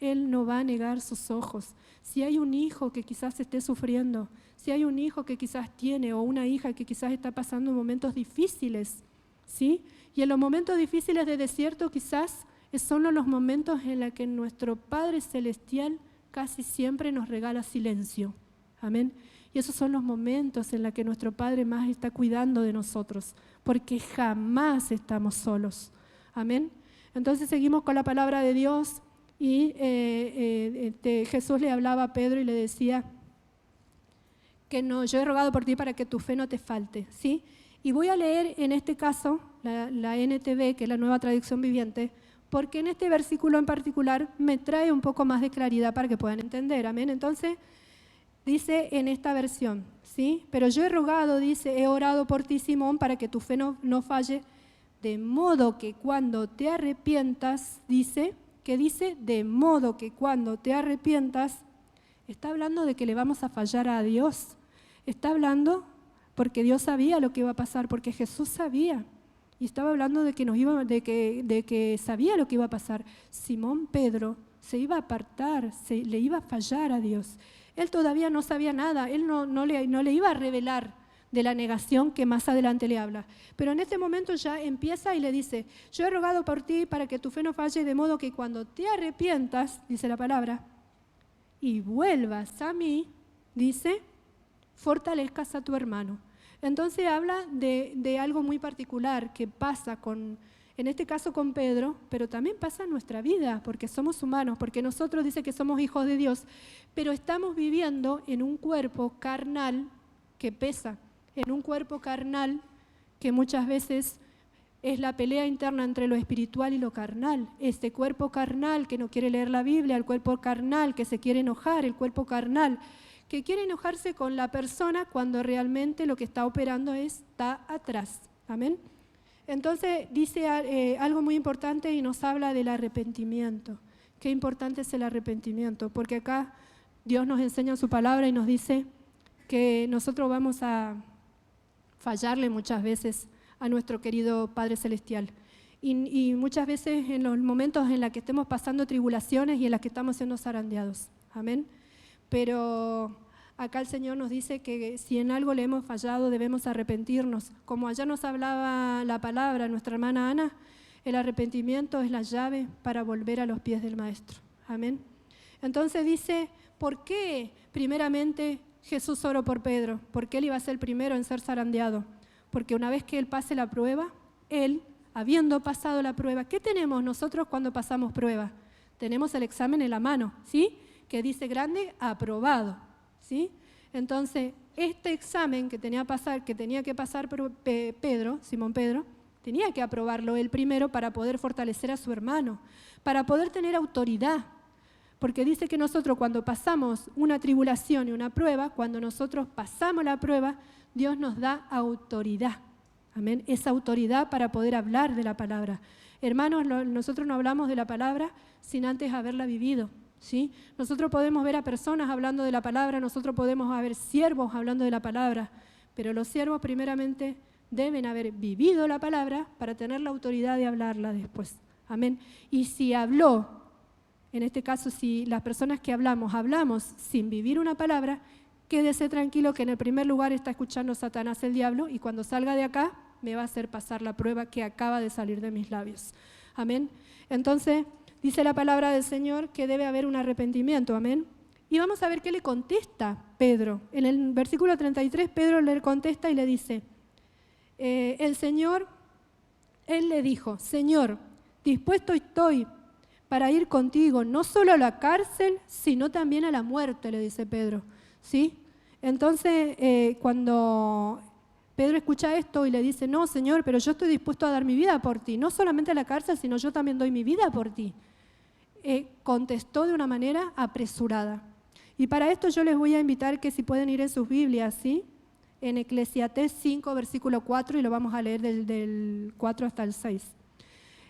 Él no va a negar sus ojos. Si hay un hijo que quizás esté sufriendo, si hay un hijo que quizás tiene o una hija que quizás está pasando momentos difíciles, ¿sí? Y en los momentos difíciles de desierto quizás son los momentos en los que nuestro Padre Celestial casi siempre nos regala silencio. Amén. Y esos son los momentos en los que nuestro Padre más está cuidando de nosotros, porque jamás estamos solos. Amén. Entonces seguimos con la palabra de Dios. Y Jesús le hablaba a Pedro y le decía que no, yo he rogado por ti para que tu fe no te falte, ¿sí? Y voy a leer en este caso la NTV, que es la Nueva Traducción Viviente, porque en este versículo en particular me trae un poco más de claridad para que puedan entender, amén. Entonces dice en esta versión, ¿sí? Pero yo he rogado, dice, he orado por ti, Simón, para que tu fe no falle, de modo que cuando te arrepientas, dice, de modo que cuando te arrepientas, está hablando de que le vamos a fallar a Dios. Está hablando porque Dios sabía lo que iba a pasar, porque Jesús sabía. Y estaba hablando de que sabía lo que iba a pasar. Simón Pedro se iba a apartar, le iba a fallar a Dios. Él todavía no sabía nada, él no le iba a revelar de la negación que más adelante le habla. Pero en este momento ya empieza y le dice, yo he rogado por ti para que tu fe no falle, de modo que cuando te arrepientas, dice la palabra, y vuelvas a mí, dice, fortalezcas a tu hermano. Entonces habla de algo muy particular que pasa en este caso con Pedro, pero también pasa en nuestra vida, porque somos humanos, porque nosotros dice que somos hijos de Dios, pero estamos viviendo en un cuerpo carnal que pesa, en un cuerpo carnal que muchas veces es la pelea interna entre lo espiritual y lo carnal. Este cuerpo carnal que no quiere leer la Biblia, el cuerpo carnal que se quiere enojar, el cuerpo carnal que quiere enojarse con la persona cuando realmente lo que está operando está atrás. Amén. Entonces dice algo muy importante y nos habla del arrepentimiento. Qué importante es el arrepentimiento, porque acá Dios nos enseña su palabra y nos dice que nosotros vamos a fallarle muchas veces a nuestro querido Padre Celestial. Y muchas veces en los momentos en los que estemos pasando tribulaciones y en los que estamos siendo zarandeados. Amén. pero acá el Señor nos dice que si en algo le hemos fallado debemos arrepentirnos. Como allá nos hablaba la palabra nuestra hermana Ana, el arrepentimiento es la llave para volver a los pies del Maestro. Amén. Entonces dice, ¿por qué primeramente Jesús oró por Pedro? Porque él iba a ser el primero en ser zarandeado. Porque una vez que él pase la prueba, él, habiendo pasado la prueba, ¿qué tenemos nosotros cuando pasamos prueba? Tenemos el examen en la mano, ¿sí? Que dice grande, aprobado, ¿sí? Entonces, este examen que tenía que pasar Pedro, Simón Pedro, tenía que aprobarlo él primero para poder fortalecer a su hermano, para poder tener autoridad. Porque dice que nosotros cuando pasamos una tribulación y una prueba, cuando nosotros pasamos la prueba, Dios nos da autoridad. Amén. Esa autoridad para poder hablar de la palabra. Hermanos, nosotros no hablamos de la palabra sin antes haberla vivido, ¿sí? Nosotros podemos ver a personas hablando de la palabra, nosotros podemos ver siervos hablando de la palabra, pero los siervos primeramente deben haber vivido la palabra para tener la autoridad de hablarla después. Amén. Y si habló, en este caso, si las personas que hablamos sin vivir una palabra, quédese tranquilo que en el primer lugar está escuchando Satanás, el diablo, y cuando salga de acá me va a hacer pasar la prueba que acaba de salir de mis labios. Amén. Entonces, dice la palabra del Señor que debe haber un arrepentimiento. Amén. Y vamos a ver qué le contesta Pedro. En el versículo 33, Pedro le contesta y le dice, él le dijo, Señor, dispuesto estoy para ir contigo, no solo a la cárcel, sino también a la muerte, le dice Pedro. ¿Sí? Entonces, cuando Pedro escucha esto y le dice, no, Señor, pero yo estoy dispuesto a dar mi vida por ti, no solamente a la cárcel, sino yo también doy mi vida por ti. Contestó de una manera apresurada. Y para esto yo les voy a invitar que si pueden ir en sus Biblias, ¿sí? En Eclesiastés 5, versículo 4, y lo vamos a leer del 4 hasta el 6.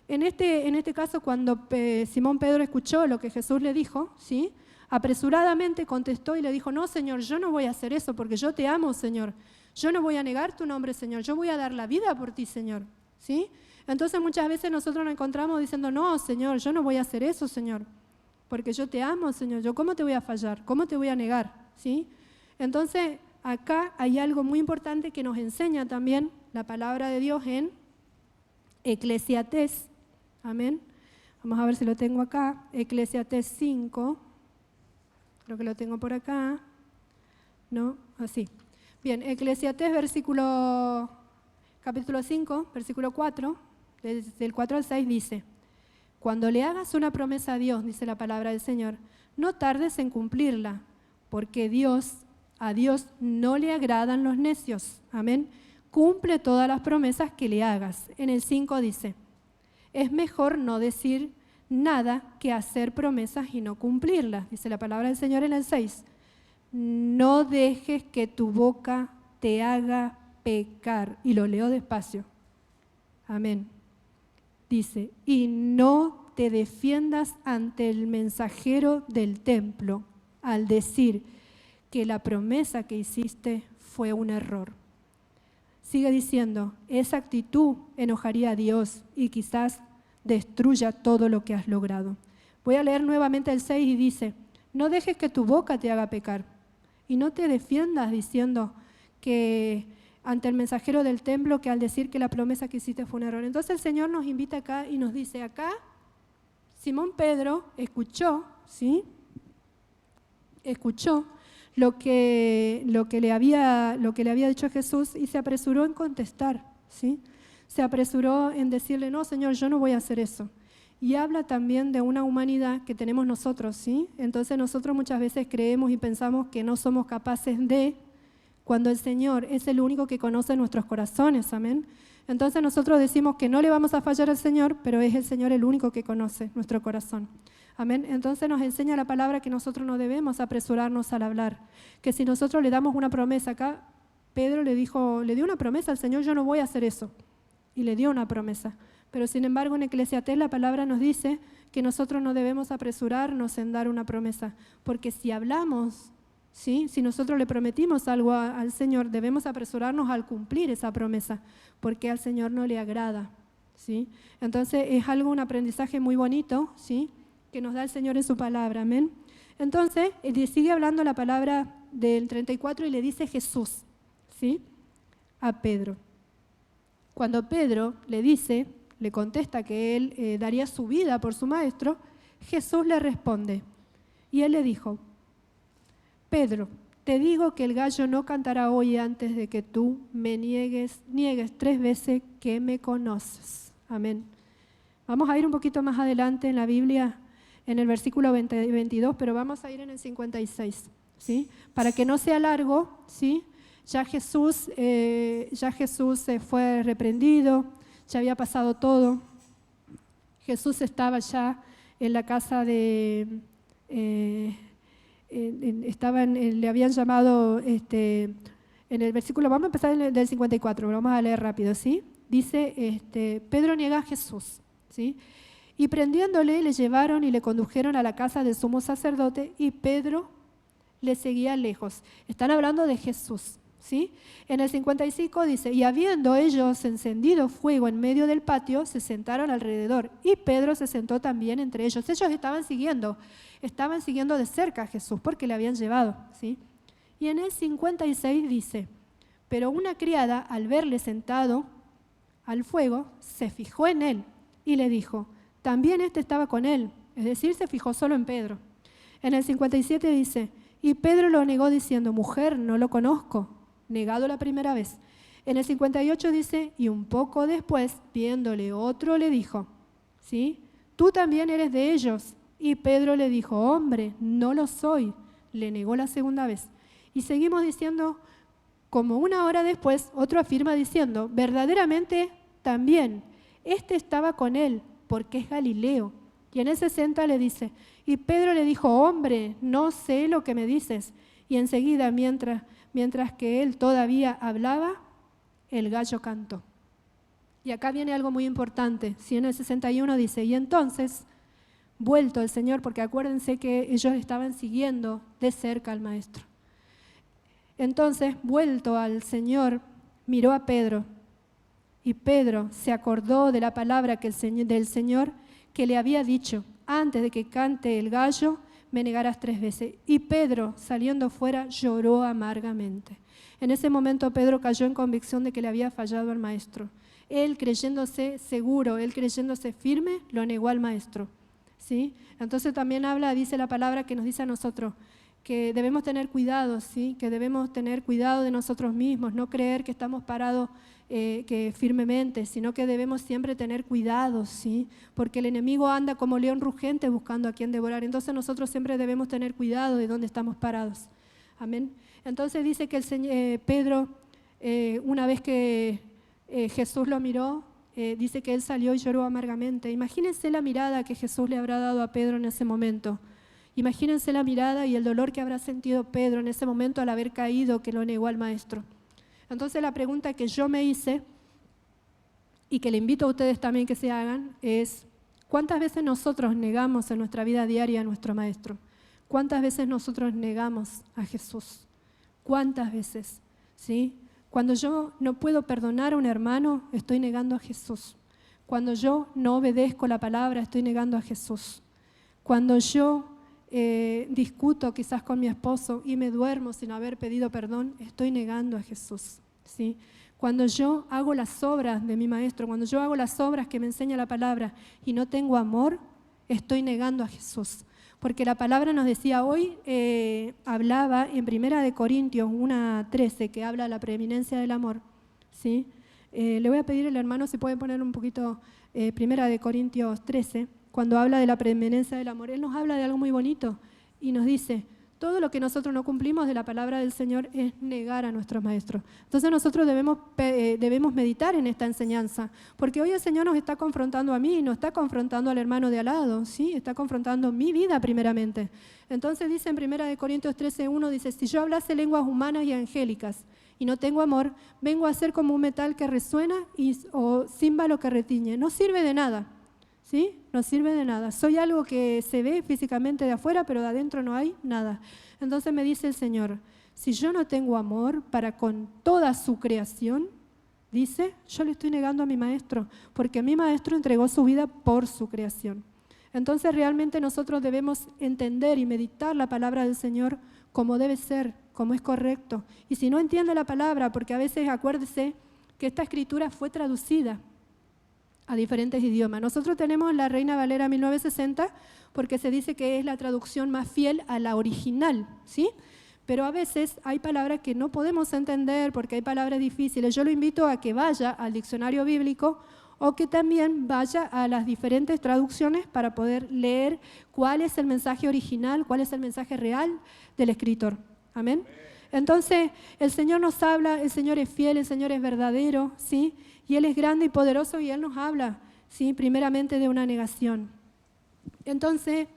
En este caso, cuando Simón Pedro escuchó lo que Jesús le dijo, ¿sí? Apresuradamente contestó y le dijo, no, Señor, yo no voy a hacer eso porque yo te amo, Señor. Yo no voy a negar tu nombre, Señor. Yo voy a dar la vida por ti, Señor. ¿Sí? Entonces muchas veces nosotros nos encontramos diciendo, no, Señor, yo no voy a hacer eso, Señor, porque yo te amo, Señor. ¿Yo cómo te voy a fallar? ¿Cómo te voy a negar? ¿Sí? Entonces acá hay algo muy importante que nos enseña también la palabra de Dios en Eclesiastés. Amén. Vamos a ver si lo tengo acá. Eclesiastés 5. Creo que lo tengo por acá. ¿No? Así. Bien, Eclesiastés capítulo 5, versículo 4, desde el 4 al 6 dice, cuando le hagas una promesa a Dios, dice la palabra del Señor, no tardes en cumplirla, porque a Dios no le agradan los necios. Amén. Cumple todas las promesas que le hagas. En el 5 dice, es mejor no decir nada que hacer promesas y no cumplirlas, dice la palabra del Señor en el 6. No dejes que tu boca te haga pecar. Y lo leo despacio. Amén. Dice, y no te defiendas ante el mensajero del templo al decir que la promesa que hiciste fue un error. Sigue diciendo, esa actitud enojaría a Dios y quizás destruya todo lo que has logrado. Voy a leer nuevamente el 6 y dice, no dejes que tu boca te haga pecar y no te defiendas diciendo que ante el mensajero del templo que al decir que la promesa que hiciste fue un error. Entonces el Señor nos invita acá y nos dice, acá Simón Pedro escuchó, ¿sí? Escuchó lo que le había dicho Jesús y se apresuró en contestar, ¿sí? Se apresuró en decirle, no, Señor, yo no voy a hacer eso. Y habla también de una humanidad que tenemos nosotros, ¿sí? Entonces nosotros muchas veces creemos y pensamos que no somos capaces de, cuando el Señor es el único que conoce nuestros corazones, amén. Entonces nosotros decimos que no le vamos a fallar al Señor, pero es el Señor el único que conoce nuestro corazón. Amén. Entonces nos enseña la palabra que nosotros no debemos apresurarnos al hablar, que si nosotros le damos una promesa, acá Pedro le dio una promesa al Señor, yo no voy a hacer eso, y le dio una promesa. Pero sin embargo en Eclesiastés la palabra nos dice que nosotros no debemos apresurarnos en dar una promesa, porque si hablamos, ¿sí? Si nosotros le prometimos algo al Señor, debemos apresurarnos al cumplir esa promesa, porque al Señor no le agrada, ¿sí? Entonces es un aprendizaje muy bonito, ¿sí? Que nos da el Señor en su palabra, amén. Entonces, sigue hablando la palabra del 34 y le dice Jesús, ¿sí? A Pedro. Cuando Pedro le contesta que él daría su vida por su maestro, Jesús le responde. Y él le dijo, Pedro, te digo que el gallo no cantará hoy antes de que tú me niegues 3 veces que me conoces. Amén. Vamos a ir un poquito más adelante en la Biblia, en el versículo 22, pero vamos a ir en el 56, ¿sí? Para que no sea largo, ¿sí? Ya Jesús fue reprendido, ya había pasado todo. Jesús estaba ya en la casa de... le habían llamado, en el versículo, vamos a empezar del 54, vamos a leer rápido, ¿sí? Dice, Pedro niega a Jesús, ¿sí? Y prendiéndole, le llevaron y le condujeron a la casa del sumo sacerdote y Pedro le seguía lejos. Están hablando de Jesús, ¿sí? En el 55 dice, y habiendo ellos encendido fuego en medio del patio, se sentaron alrededor y Pedro se sentó también entre ellos. Ellos estaban siguiendo de cerca a Jesús porque le habían llevado, ¿sí? Y en el 56 dice, pero una criada al verle sentado al fuego, se fijó en él y le dijo, también estaba con él, es decir, se fijó solo en Pedro. En el 57 dice, y Pedro lo negó diciendo, mujer, no lo conozco, negado la primera vez. En el 58 dice, y un poco después, viéndole otro, le dijo, ¿sí? Tú también eres de ellos. Y Pedro le dijo, hombre, no lo soy. Le negó la segunda vez. Y seguimos diciendo, como una hora después, otro afirma diciendo, verdaderamente también, estaba con él, porque es Galileo. Y en el 60 le dice, y Pedro le dijo, hombre, no sé lo que me dices. Y enseguida, mientras que él todavía hablaba, el gallo cantó. Y acá viene algo muy importante. Si en el 61 dice, y entonces, vuelto el Señor, porque acuérdense que ellos estaban siguiendo de cerca al Maestro. Entonces, vuelto al Señor, miró a Pedro. Y Pedro se acordó de la palabra del Señor que le había dicho, antes de que cante el gallo, me negarás 3 veces. Y Pedro, saliendo fuera, lloró amargamente. En ese momento Pedro cayó en convicción de que le había fallado al Maestro. Él, creyéndose seguro, él creyéndose firme, lo negó al Maestro, ¿sí? Entonces también dice la palabra que nos dice a nosotros que debemos tener cuidado, ¿sí? Que debemos tener cuidado de nosotros mismos, no creer que estamos parados firmemente, sino que debemos siempre tener cuidado, ¿sí? Porque el enemigo anda como león rugente buscando a quien devorar. Entonces nosotros siempre debemos tener cuidado de dónde estamos parados. Amén. Entonces dice que Pedro, una vez que Jesús lo miró, dice que él salió y lloró amargamente. Imagínense la mirada que Jesús le habrá dado a Pedro en ese momento. Imagínense la mirada y el dolor que habrá sentido Pedro en ese momento al haber caído, que lo negó al Maestro. Entonces la pregunta que yo me hice y que le invito a ustedes también que se hagan es, ¿cuántas veces nosotros negamos en nuestra vida diaria a nuestro Maestro? ¿Cuántas veces nosotros negamos a Jesús? ¿Cuántas veces? ¿Sí? Cuando yo no puedo perdonar a un hermano, estoy negando a Jesús. Cuando yo no obedezco la palabra, estoy negando a Jesús. Cuando yo discuto quizás con mi esposo y me duermo sin haber pedido perdón, estoy negando a Jesús, ¿sí? Cuando yo hago las obras de mi Maestro, cuando yo hago las obras que me enseña la palabra y no tengo amor, estoy negando a Jesús. Porque la palabra nos decía hoy, hablaba en 1 Corintios 1:13, que habla de la preeminencia del amor, ¿sí? Le voy a pedir al hermano si puede poner un poquito 1 Corintios 13, cuando habla de la preeminencia del amor. Él nos habla de algo muy bonito y nos dice, todo lo que nosotros no cumplimos de la palabra del Señor es negar a nuestros maestros. Entonces nosotros debemos meditar en esta enseñanza, porque hoy el Señor nos está confrontando a mí, no está confrontando al hermano de al lado, ¿sí? Está confrontando mi vida primeramente. Entonces dice en 1 Corintios 13:1, dice, si yo hablase lenguas humanas y angélicas y no tengo amor, vengo a ser como un metal que resuena o címbalo que retiñe. No sirve de nada. ¿Sí? No sirve de nada. Soy algo que se ve físicamente de afuera, pero de adentro no hay nada. Entonces me dice el Señor, si yo no tengo amor para con toda su creación, dice, yo le estoy negando a mi Maestro, porque mi Maestro entregó su vida por su creación. Entonces realmente nosotros debemos entender y meditar la palabra del Señor como debe ser, como es correcto. Y si no entiende la palabra, porque a veces acuérdese que esta escritura fue traducida a diferentes idiomas. Nosotros tenemos la Reina Valera 1960 porque se dice que es la traducción más fiel a la original, ¿sí? Pero a veces hay palabras que no podemos entender porque hay palabras difíciles. Yo lo invito a que vaya al diccionario bíblico o que también vaya a las diferentes traducciones para poder leer cuál es el mensaje original, cuál es el mensaje real del escritor. Amén. Entonces, el Señor nos habla, el Señor es fiel, el Señor es verdadero, ¿sí? Y Él es grande y poderoso y Él nos habla, ¿sí? Primeramente de una negación. Entonces,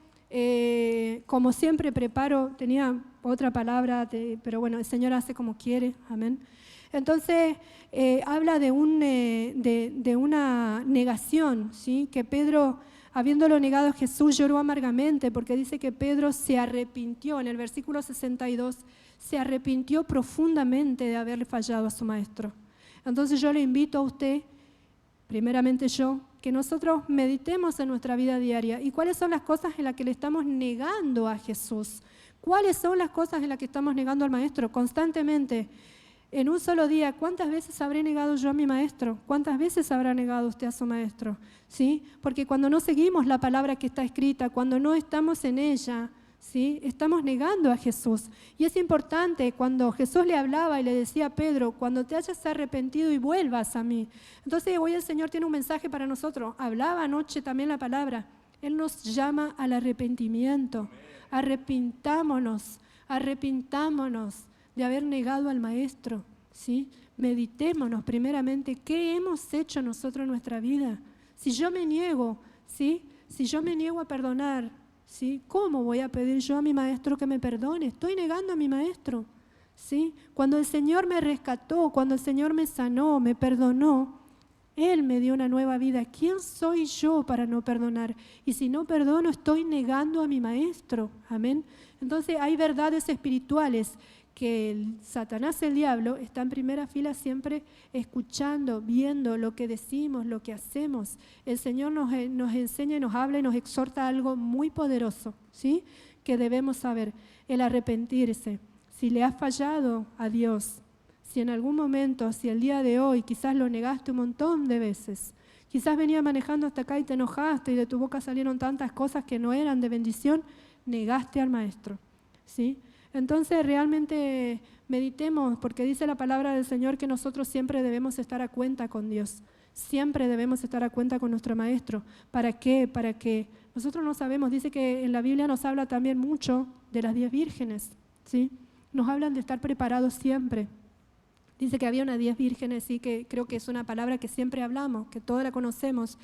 como siempre tenía otra palabra, pero bueno, el Señor hace como quiere, amén. Entonces, habla de una negación, ¿sí? Que Pedro, habiéndolo negado a Jesús, lloró amargamente, porque dice que Pedro se arrepintió, en el versículo 62, se arrepintió profundamente de haberle fallado a su maestro. Entonces yo le invito a usted, primeramente yo, que nosotros meditemos en nuestra vida diaria y cuáles son las cosas en las que le estamos negando a Jesús, cuáles son las cosas en las que estamos negando al maestro constantemente. En un solo día, ¿cuántas veces habré negado yo a mi maestro? ¿Cuántas veces habrá negado usted a su maestro? ¿Sí? Porque cuando no seguimos la palabra que está escrita, cuando no estamos en ella, ¿sí? Estamos negando a Jesús. Y es importante cuando Jesús le hablaba y le decía a Pedro, cuando te hayas arrepentido y vuelvas a mí. Entonces hoy el Señor tiene un mensaje para nosotros. Hablaba anoche también la palabra. Él nos llama al arrepentimiento. Arrepintámonos de haber negado al Maestro, ¿sí? Meditémonos primeramente qué hemos hecho nosotros en nuestra vida. Si yo me niego, ¿sí? Si yo me niego a perdonar, ¿sí? ¿Cómo voy a pedir yo a mi Maestro que me perdone? Estoy negando a mi Maestro, ¿sí? Cuando el Señor me rescató, cuando el Señor me sanó, me perdonó, Él me dio una nueva vida. ¿Quién soy yo para no perdonar? Y si no perdono, estoy negando a mi Maestro. Amén. Entonces hay verdades espirituales que el Satanás, el diablo, está en primera fila siempre escuchando, viendo lo que decimos, lo que hacemos. El Señor nos enseña y nos habla y nos exhorta a algo muy poderoso, ¿sí? Que debemos saber, el arrepentirse. Si le has fallado a Dios, si en algún momento, si el día de hoy quizás lo negaste un montón de veces, quizás venía manejando hasta acá y te enojaste y de tu boca salieron tantas cosas que no eran de bendición, negaste al Maestro, ¿sí? Entonces realmente meditemos, porque dice la palabra del Señor que nosotros siempre debemos estar a cuenta con Dios, siempre debemos estar a cuenta con nuestro Maestro. ¿Para qué? Para que nosotros no sabemos, dice que en la Biblia nos habla también mucho de las 10 vírgenes, ¿sí? Nos hablan de estar preparados siempre. Dice que había unas 10 vírgenes, sí, que creo que es una palabra que siempre hablamos, que todos la conocemos,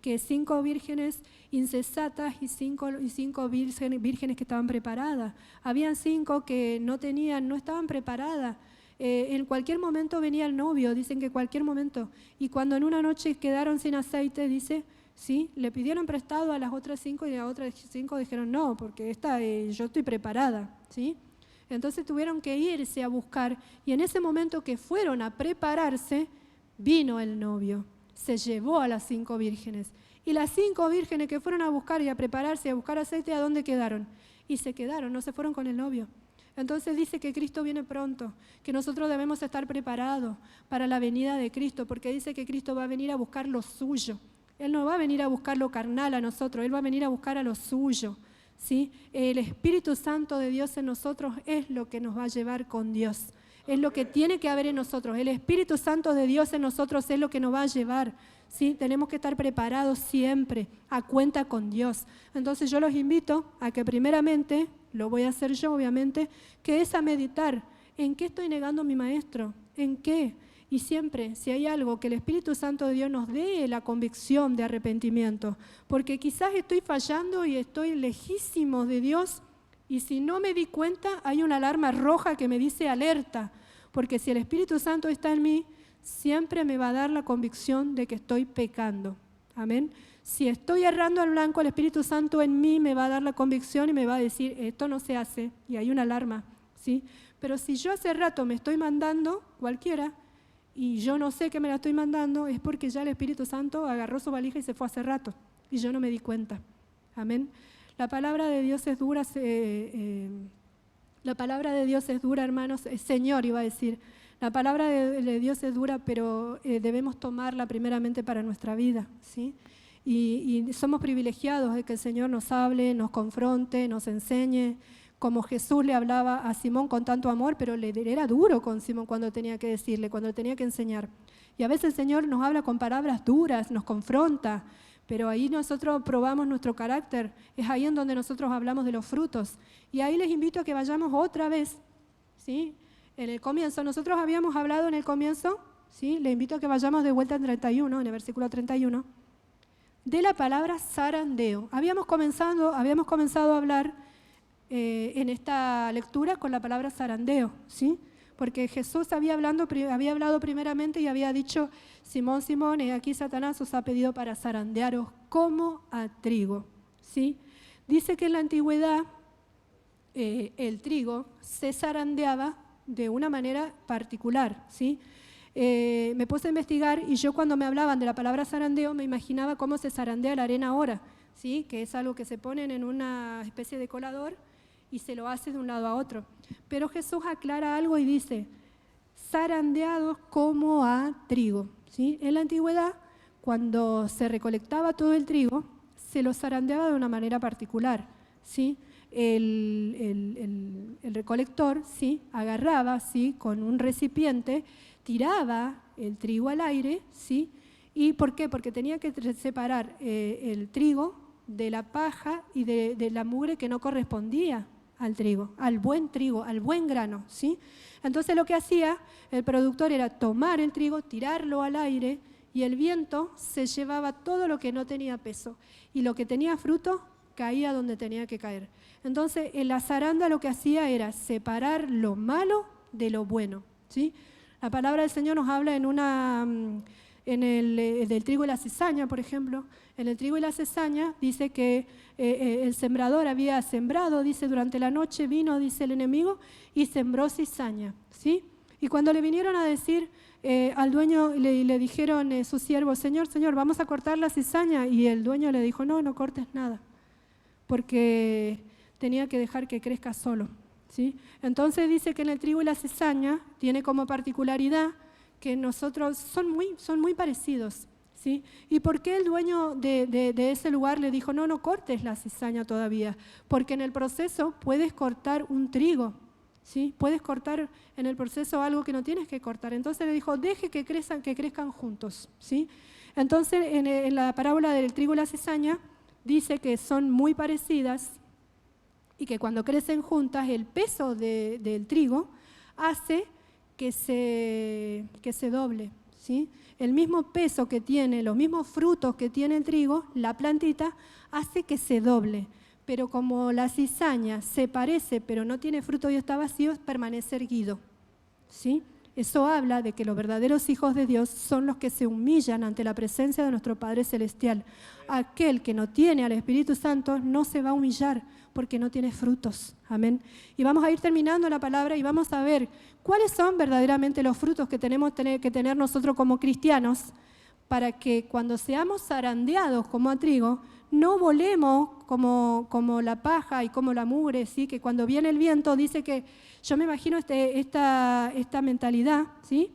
que 5 vírgenes insensatas y 5 vírgenes que estaban preparadas. Habían 5 que no estaban preparadas. En cualquier momento venía el novio, dicen que cualquier momento. Y cuando en una noche quedaron sin aceite, dice, sí, le pidieron prestado a las otras 5 y las otras 5 dijeron, no, porque yo estoy preparada, ¿sí? Entonces tuvieron que irse a buscar y en ese momento que fueron a prepararse, vino el novio. Se llevó a las 5 vírgenes. Y las 5 vírgenes que fueron a buscar y a prepararse y a buscar aceite, ¿a dónde quedaron? Y se quedaron, no se fueron con el novio. Entonces dice que Cristo viene pronto, que nosotros debemos estar preparados para la venida de Cristo, porque dice que Cristo va a venir a buscar lo suyo. Él no va a venir a buscar lo carnal a nosotros, Él va a venir a buscar a lo suyo, ¿sí? El Espíritu Santo de Dios en nosotros es lo que nos va a llevar con Dios. Es lo que tiene que haber en nosotros. El Espíritu Santo de Dios en nosotros es lo que nos va a llevar, ¿sí? Tenemos que estar preparados siempre, a cuenta con Dios. Entonces yo los invito a que primeramente, lo voy a hacer yo obviamente, que es a meditar. ¿En qué estoy negando a mi Maestro? ¿En qué? Y siempre, si hay algo, que el Espíritu Santo de Dios nos dé la convicción de arrepentimiento. Porque quizás estoy fallando y estoy lejísimo de Dios. Y si no me di cuenta, hay una alarma roja que me dice alerta, porque si el Espíritu Santo está en mí, siempre me va a dar la convicción de que estoy pecando. Amén. Si estoy errando al blanco, el Espíritu Santo en mí me va a dar la convicción y me va a decir, esto no se hace, y hay una alarma, ¿sí? Pero si yo hace rato me estoy mandando, cualquiera, y yo no sé que me la estoy mandando, es porque ya el Espíritu Santo agarró su valija y se fue hace rato, y yo no me di cuenta. Amén. La palabra de Dios es dura, la palabra de Dios es dura, hermanos, Señor iba a decir. La palabra de Dios es dura, pero debemos tomarla primeramente para nuestra vida, ¿sí? Y somos privilegiados de que el Señor nos hable, nos confronte, nos enseñe, como Jesús le hablaba a Simón con tanto amor, pero le era duro con Simón cuando tenía que decirle, cuando tenía que enseñar. Y a veces el Señor nos habla con palabras duras, nos confronta, pero ahí nosotros probamos nuestro carácter, es ahí en donde nosotros hablamos de los frutos. Y ahí les invito a que vayamos otra vez, ¿sí? En el comienzo, nosotros habíamos hablado en el comienzo, ¿sí? Les invito a que vayamos de vuelta en 31, en el versículo 31, de la palabra zarandeo. Habíamos comenzado a hablar en esta lectura con la palabra zarandeo, ¿sí? Porque Jesús había hablado primeramente y había dicho, Simón, Simón, aquí Satanás os ha pedido para zarandearos como a trigo, ¿sí? Dice que en la antigüedad el trigo se zarandeaba de una manera particular, ¿sí? Me puse a investigar y yo cuando me hablaban de la palabra zarandeo me imaginaba cómo se zarandea la arena ahora, ¿sí? Que es algo que se ponen en una especie de colador y se lo hace de un lado a otro. Pero Jesús aclara algo y dice, zarandeados como a trigo, ¿sí? En la antigüedad, cuando se recolectaba todo el trigo, se lo zarandeaba de una manera particular, ¿sí? El recolector, ¿sí? Agarraba, ¿sí? Con un recipiente, tiraba el trigo al aire, ¿sí? ¿Y por qué? Porque tenía que separar el trigo de la paja y de la mugre que no correspondía al trigo, al buen grano, ¿sí? Entonces lo que hacía el productor era tomar el trigo, tirarlo al aire y el viento se llevaba todo lo que no tenía peso y lo que tenía fruto caía donde tenía que caer. Entonces en la zaranda lo que hacía era separar lo malo de lo bueno, ¿sí? La palabra del Señor nos habla del trigo y la cizaña, por ejemplo. En el trigo y la cizaña dice que el sembrador había sembrado, dice, durante la noche vino, dice el enemigo, y sembró cizaña, ¿sí? Y cuando le vinieron a decir al dueño, le dijeron sus siervos, Señor, vamos a cortar la cizaña, y el dueño le dijo, no cortes nada, porque tenía que dejar que crezca solo, ¿sí? Entonces dice que en el trigo y la cizaña tiene como particularidad que nosotros son muy parecidos, ¿sí? ¿Y por qué el dueño de ese lugar le dijo, no cortes la cizaña todavía? Porque en el proceso puedes cortar un trigo, ¿sí? Puedes cortar en el proceso algo que no tienes que cortar. Entonces le dijo, deje que crezcan juntos, ¿sí? Entonces en la parábola del trigo y la cizaña dice que son muy parecidas y que cuando crecen juntas el peso del trigo hace que se doble, ¿sí? El mismo peso que tiene, los mismos frutos que tiene el trigo, la plantita, hace que se doble. Pero como la cizaña se parece pero no tiene fruto y está vacío, permanece erguido, ¿sí? Eso habla de que los verdaderos hijos de Dios son los que se humillan ante la presencia de nuestro Padre Celestial. Aquel que no tiene al Espíritu Santo no se va a humillar porque no tiene frutos. Amén. Y vamos a ir terminando la palabra y vamos a ver cuáles son verdaderamente los frutos que tenemos que tener nosotros como cristianos para que cuando seamos zarandeados como a trigo, no volemos como la paja y como la mugre, ¿sí? Que cuando viene el viento dice que, yo me imagino esta mentalidad, ¿sí?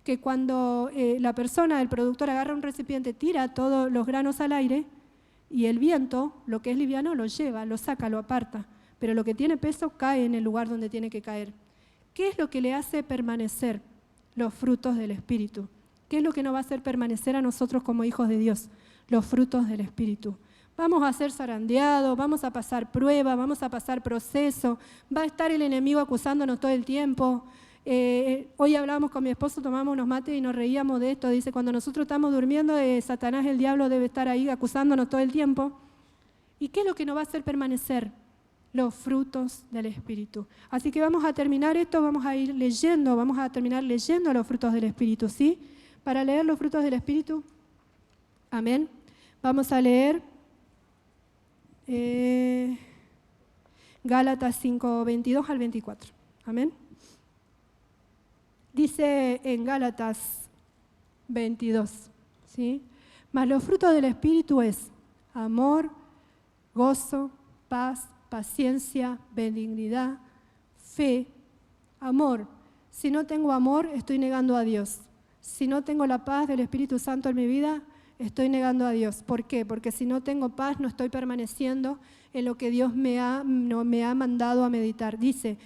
Que cuando la persona, el productor agarra un recipiente, tira todos los granos al aire y el viento, lo que es liviano, lo lleva, lo saca, lo aparta, pero lo que tiene peso cae en el lugar donde tiene que caer. ¿Qué es lo que le hace permanecer los frutos del Espíritu? ¿Qué es lo que nos va a hacer permanecer a nosotros como hijos de Dios? Los frutos del Espíritu. Vamos a ser zarandeados, vamos a pasar prueba, vamos a pasar proceso, va a estar el enemigo acusándonos todo el tiempo. Hoy hablábamos con mi esposo, tomamos unos mates y nos reíamos de esto. Dice, cuando nosotros estamos durmiendo, Satanás, el diablo, debe estar ahí acusándonos todo el tiempo. ¿Y qué es lo que nos va a hacer permanecer? Los frutos del Espíritu. Así que vamos a terminar esto, vamos a terminar leyendo los frutos del Espíritu, ¿sí? Para leer los frutos del Espíritu, amén. Vamos a leer Gálatas 5, 22 al 24, amén. Dice en Gálatas 22, ¿sí? Mas los frutos del Espíritu es amor, gozo, paz, paciencia, benignidad, fe, amor. Si no tengo amor, estoy negando a Dios. Si no tengo la paz del Espíritu Santo en mi vida, estoy negando a Dios. ¿Por qué? Porque si no tengo paz, no estoy permaneciendo en lo que Dios me ha mandado a meditar. Dice,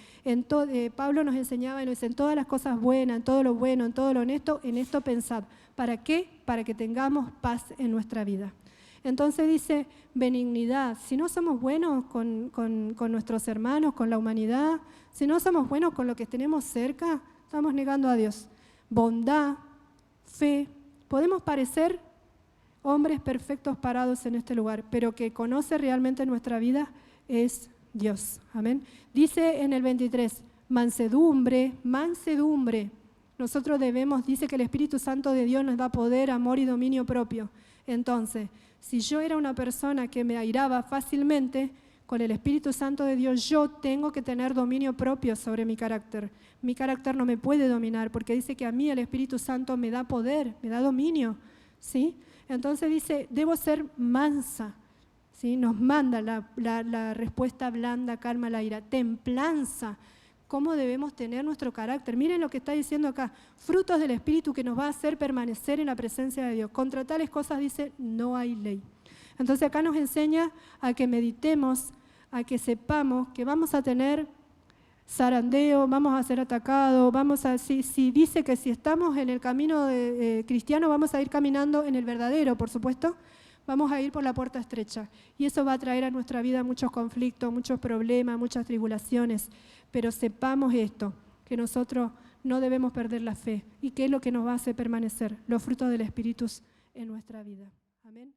Pablo nos enseñaba y nos dice, en todas las cosas buenas, en todo lo bueno, en todo lo honesto, en esto pensad. ¿Para qué? Para que tengamos paz en nuestra vida. Entonces dice, benignidad. Si no somos buenos con nuestros hermanos, con la humanidad, si no somos buenos con lo que tenemos cerca, estamos negando a Dios. Bondad, fe. Podemos parecer hombres perfectos parados en este lugar, pero que conoce realmente nuestra vida es Dios. Amén. Dice en el 23, mansedumbre. Nosotros dice que el Espíritu Santo de Dios nos da poder, amor y dominio propio. Entonces, si yo era una persona que me airaba fácilmente, con el Espíritu Santo de Dios yo tengo que tener dominio propio sobre mi carácter. Mi carácter no me puede dominar, porque dice que a mí el Espíritu Santo me da poder, me da dominio, ¿sí? Entonces dice, debo ser mansa, ¿sí? Nos manda la respuesta blanda, calma la ira, templanza. ¿Cómo debemos tener nuestro carácter? Miren lo que está diciendo acá, frutos del Espíritu que nos va a hacer permanecer en la presencia de Dios. Contra tales cosas dice, no hay ley. Entonces acá nos enseña a que meditemos, a que sepamos que vamos a tener zarandeo, vamos a ser atacados, si dice que si estamos en el camino cristiano vamos a ir caminando en el verdadero, por supuesto, vamos a ir por la puerta estrecha. Y eso va a traer a nuestra vida muchos conflictos, muchos problemas, muchas tribulaciones. Pero sepamos esto, que nosotros no debemos perder la fe. ¿Y qué es lo que nos va a hacer permanecer? Los frutos del Espíritu en nuestra vida. Amén.